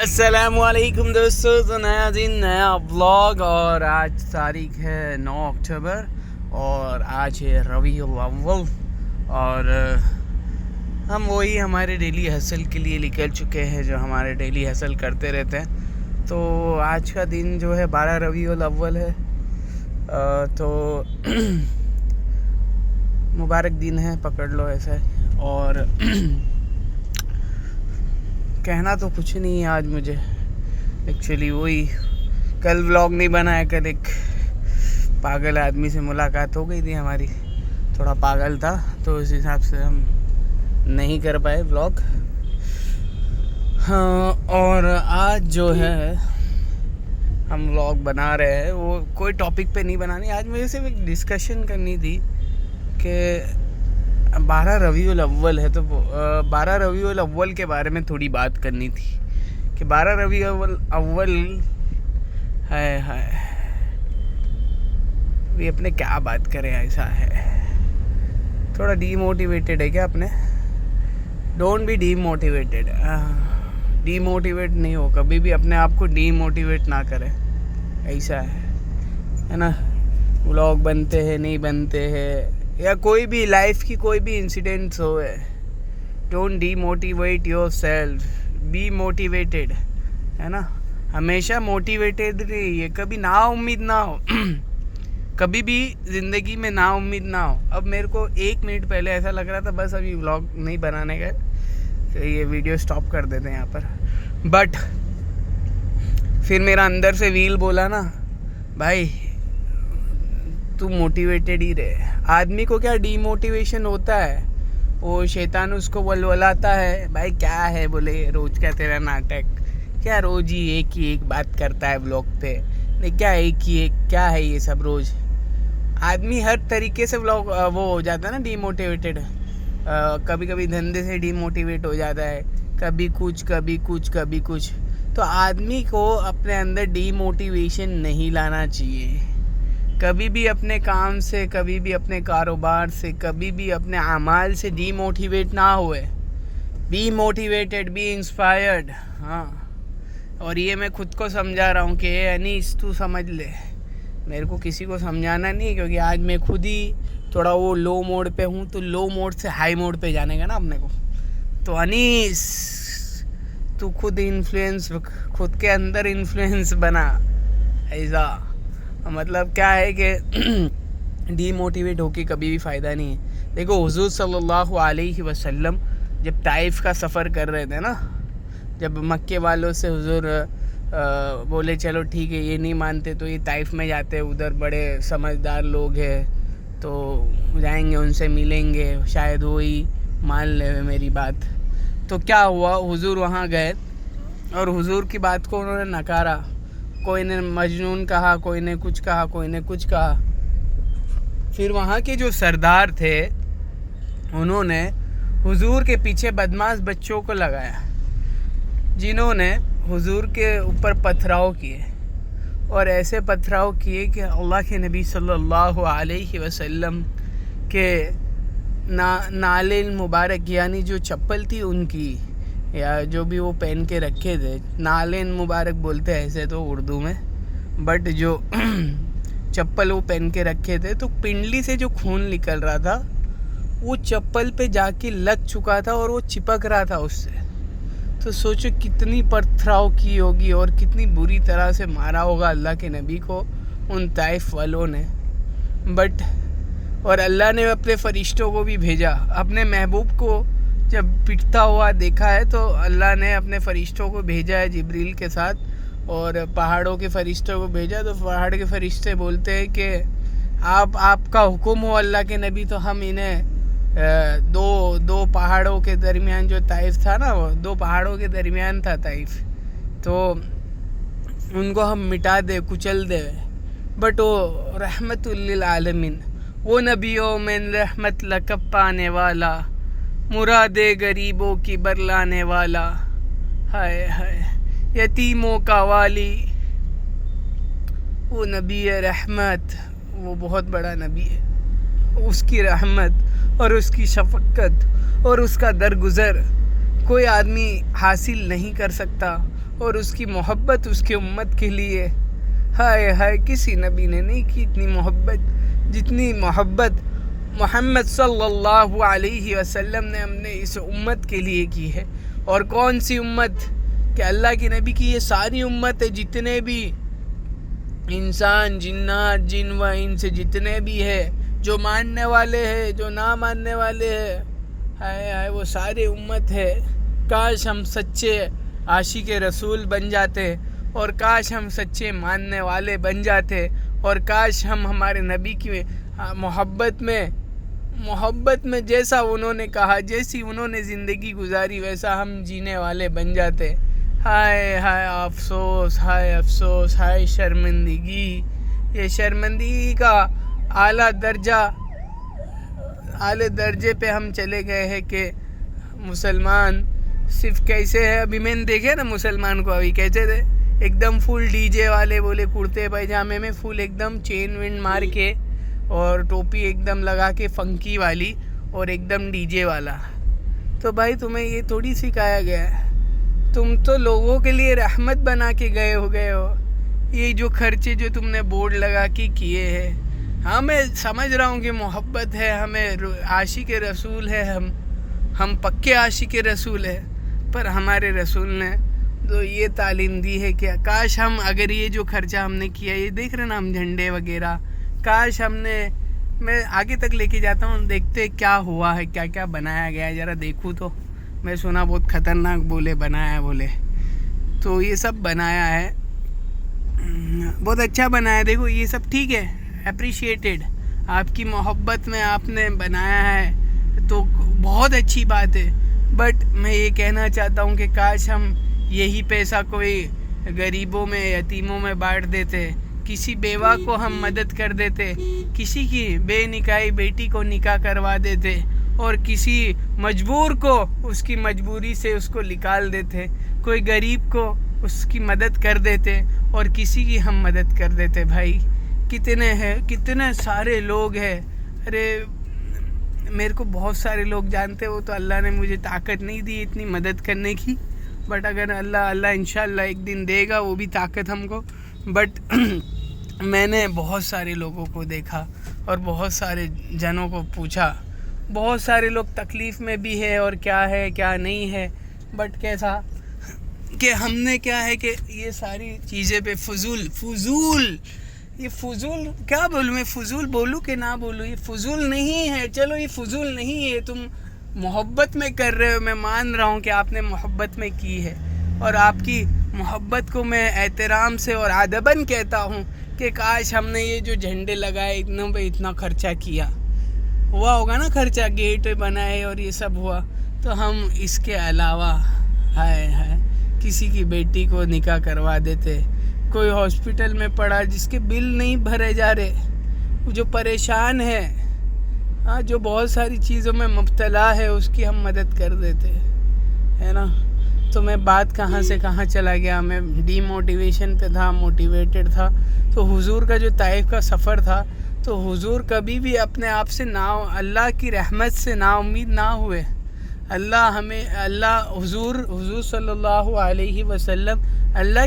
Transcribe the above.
अस्सलामुअलैकुम दोस्तों। तो नया दिन नया व्लॉग। और आज तारीख है 9 अक्टूबर और आज है रबीउल अव्वल। और हम वही हमारे डेली हसल के लिए निकल चुके हैं, जो हमारे डेली हसल करते रहते हैं। तो आज का दिन जो है 12 रबीउल अव्वल है। तो मुबारक दिन है, पकड़ लो ऐसा। और कहना तो कुछ नहीं है आज मुझे, एक्चुअली वही कल व्लॉग नहीं बनाया। कल एक पागल आदमी से मुलाकात हो गई थी हमारी, थोड़ा पागल था तो उस हिसाब से हम नहीं कर पाए व्लॉग। हाँ, और आज जो है हम व्लॉग बना रहे हैं वो कोई टॉपिक पे नहीं बनानी। आज मुझे सिर्फ एक डिस्कशन करनी थी कि 12 रबीउल अव्वल है, तो 12 रबीउल अव्वल के बारे में थोड़ी बात करनी थी कि 12 रबीउल अव्वल है भी अपने क्या बात करें। ऐसा है, थोड़ा डीमोटिवेटेड है क्या अपने। Don't be demotivated. डीमोटिवेट नहीं हो, कभी भी अपने आप को डीमोटिवेट ना करें। ऐसा है ना। व्लॉग बनते हैं नहीं बनते हैं, या कोई भी लाइफ की कोई भी इंसिडेंट्स हो, don't demotivate your self, be motivated, है ना। हमेशा मोटिवेटेड रहिए, कभी ना उम्मीद ना हो। कभी भी ज़िंदगी में ना उम्मीद ना हो। अब मेरे को 1 मिनट पहले ऐसा लग रहा था बस अभी व्लॉग नहीं बनाने का, तो ये वीडियो स्टॉप कर देते हैं यहाँ पर। बट फिर मेरा अंदर से व्हील बोला ना, भाई तू मोटिवेटेड ही रहे। आदमी को क्या डीमोटिवेशन होता है, वो शैतान उसको वलवलाता है। भाई क्या है, बोले रोज का तेरा नाटक, क्या रोज ही एक बात करता है ब्लॉग पे, नहीं क्या एक क्या है ये सब रोज। आदमी हर तरीके से व्लॉग वो हो जाता है ना डीमोटिवेटेड। कभी कभी धंधे से डीमोटिवेट हो जाता है, कभी कुछ। तो आदमी को अपने अंदर डीमोटिवेशन नहीं लाना चाहिए। कभी भी अपने काम से, कभी भी अपने कारोबार से, कभी भी अपने अमाल से डीमोटिवेट ना हुए। Be motivated, B inspired. हाँ, और ये मैं खुद को समझा रहा हूँ कि अनीस तू समझ ले, मेरे को किसी को समझाना नहीं, क्योंकि आज मैं खुद ही थोड़ा वो लो मोड पे हूँ। तो लो मोड से हाई मोड पे जाने का ना अपने को। तो अनीस तू खुद इन्फ्लुएंस, खुद के अंदर इन्फ्लुएंस बना। ऐसा मतलब क्या है कि डीमोटिवेट होके कभी भी फ़ायदा नहीं है। देखो हुज़ूर सल्लल्लाहु अलैहि वसल्लम जब ताइफ का सफ़र कर रहे थे ना, जब मक्के वालों से हुज़ूर बोले चलो ठीक है ये नहीं मानते तो ये ताइफ में जाते हैं, उधर बड़े समझदार लोग हैं तो जाएंगे उनसे मिलेंगे, शायद वो ही मान ले मेरी बात। तो क्या हुआ, हुज़ूर वहाँ गए और हुज़ूर की बात को उन्होंने नकारा। कोई ने मजनून कहा, कोई ने कुछ कहा। फिर वहाँ के जो सरदार थे उन्होंने हुजूर के पीछे बदमाश बच्चों को लगाया, जिन्होंने हुजूर के ऊपर पथराव किए। और ऐसे पथराव किए कि अल्लाह के नबी सल्लल्लाहु अलैहि वसल्लम के नालेन मुबारक, यानी जो चप्पल थी उनकी, या जो भी वो पहन के रखे थे, नालेन मुबारक बोलते हैं ऐसे तो उर्दू में, बट जो चप्पल वो पहन के रखे थे, तो पिंडली से जो खून निकल रहा था वो चप्पल पे जाके लग चुका था और वो चिपक रहा था उससे। तो सोचो कितनी पथराव की होगी और कितनी बुरी तरह से मारा होगा अल्लाह के नबी को उन ताइफ वालों ने। बट और अल्लाह ने अपने फरिश्तों को भी भेजा। अपने महबूब को जब पिटता हुआ देखा है तो अल्लाह ने अपने फरिश्तों को भेजा है जिब्रील के साथ, और पहाड़ों के फरिश्तों को भेजा। तो पहाड़ के फरिश्ते बोलते हैं कि आपका हुक्म हो अल्लाह के नबी, तो हम इन्हें दो पहाड़ों के दरमियान, जो ताइफ था ना, वो 2 पहाड़ों के दरमियान था ताइफ, तो उनको हम मिटा दे, कुचल दे। बट वो रहमतुल लिल आलमीन, वो नबियों में रहमत लक़ब पाने वाला, मुरादे गरीबों की बरलाने वाला, हाय हाय यतीमों का वाली, वो नबी रहमत, वो बहुत बड़ा नबी है। उसकी रहमत और उसकी शफ़क़त और उसका दरगुज़र कोई आदमी हासिल नहीं कर सकता, और उसकी मोहब्बत उसके उम्मत के लिए, हाय हाय, किसी नबी ने नहीं की इतनी मोहब्बत जितनी मोहब्बत मोहम्मद सल्लल्लाहु अलैहि वसल्लम ने हमने इस उम्मत के लिए की है। और कौन सी उम्मत कि अल्लाह के नबी की ये सारी उम्मत है, जितने भी इंसान जिन्नात जिन व इनसे जितने भी है, जो मानने वाले हैं जो ना मानने वाले हैं, हाय हाय वो सारे उम्मत है। काश हम सच्चे आशिक रसूल बन जाते और काश हम सच्चे मानने वाले बन जाते और काश हम हमारे नबी की मोहब्बत में जैसा उन्होंने कहा, जैसी उन्होंने ज़िंदगी गुजारी, वैसा हम जीने वाले बन जाते। हाय हाय अफसोस, हाय अफसोस, हाय शर्मिंदगी। ये शर्मिंदगी का आले दर्जे पे हम चले गए हैं कि मुसलमान सिर्फ कैसे है। अभी मैंने देखे ना मुसलमान को, अभी कैसे थे, एकदम फुल डीजे वाले, बोले कुर्ते पैजामे में फुल एकदम चेन विन मार के और टोपी एकदम लगा के फंकी वाली और एकदम डीजे वाला। तो भाई तुम्हें ये थोड़ी सिखाया गया है, तुम तो लोगों के लिए रहमत बना के गए हो। ये जो खर्चे जो तुमने बोर्ड लगा के किए हैं, हाँ मैं समझ रहा हूँ कि मोहब्बत है, हमें आशिक रसूल है, हम पक्के आशिक रसूल है, पर हमारे रसूल ने तो ये तालीम दी है कि काश हम, अगर ये जो खर्चा हमने किया, ये देख रहे ना हम झंडे वगैरह, काश हमने, मैं आगे तक लेके जाता हूँ, देखते क्या हुआ है, क्या क्या बनाया गया है, ज़रा देखूँ तो। मैं सुना बहुत ख़तरनाक बोले बनाया बोले, तो ये सब बनाया है, बहुत अच्छा बनाया। देखो ये सब ठीक है, अप्रिशिएटेड, आपकी मोहब्बत में आपने बनाया है तो बहुत अच्छी बात है। बट मैं ये कहना चाहता हूँ कि काश हम यही पैसा कोई गरीबों में, यतीमों में बांट देते, किसी बेवा को हम मदद कर देते, किसी की बेनिकाही बेटी को निकाह करवा देते और किसी मजबूर को उसकी मजबूरी से उसको निकाल देते, कोई गरीब को उसकी मदद कर देते और किसी की हम मदद कर देते। भाई कितने हैं, कितने सारे लोग हैं। अरे मेरे को बहुत सारे लोग जानते हो, तो अल्लाह ने मुझे ताकत नहीं दी इतनी मदद करने की, बट अगर अल्लाह इंशाल्लाह एक दिन देगा वो भी ताकत हमको। बट मैंने बहुत सारे लोगों को देखा और बहुत सारे जनों को पूछा, बहुत सारे लोग तकलीफ़ में भी है और क्या है क्या नहीं है, बट कैसा कि हमने क्या है कि ये सारी चीज़ें पे फजूल ये फजूल क्या बोलूँ मैं, फजूल बोलूँ कि ना बोलूँ, ये फजूल नहीं है। चलो ये फजूल नहीं है, तुम मोहब्बत में कर रहे हो, मैं मान रहा हूँ कि आपने मोहब्बत में की है और आपकी मोहब्बत को मैं एहतराम से और अदबन कहता हूँ कि काश हमने ये जो झंडे लगाए इतना खर्चा किया, हुआ होगा ना खर्चा, गेट बनाए और ये सब हुआ, तो हम इसके अलावा हाय किसी की बेटी को निकाह करवा देते, कोई हॉस्पिटल में पड़ा जिसके बिल नहीं भरे जा रहे, जो परेशान है, हाँ जो बहुत सारी चीज़ों में मुब्तला है, उसकी हम मदद कर देते, है ना। तो मैं बात कहाँ से कहाँ चला गया, मैं डीमोटिवेशन पे था, मोटिवेटेड था। तो हुजूर का जो ताइफ का सफ़र था, तो हुजूर कभी भी अपने आप से अल्लाह की रहमत से नाउम्मीद ना हुए। हुजूर सल्लल्लाहु अलैहि वसल्लम अल्लाह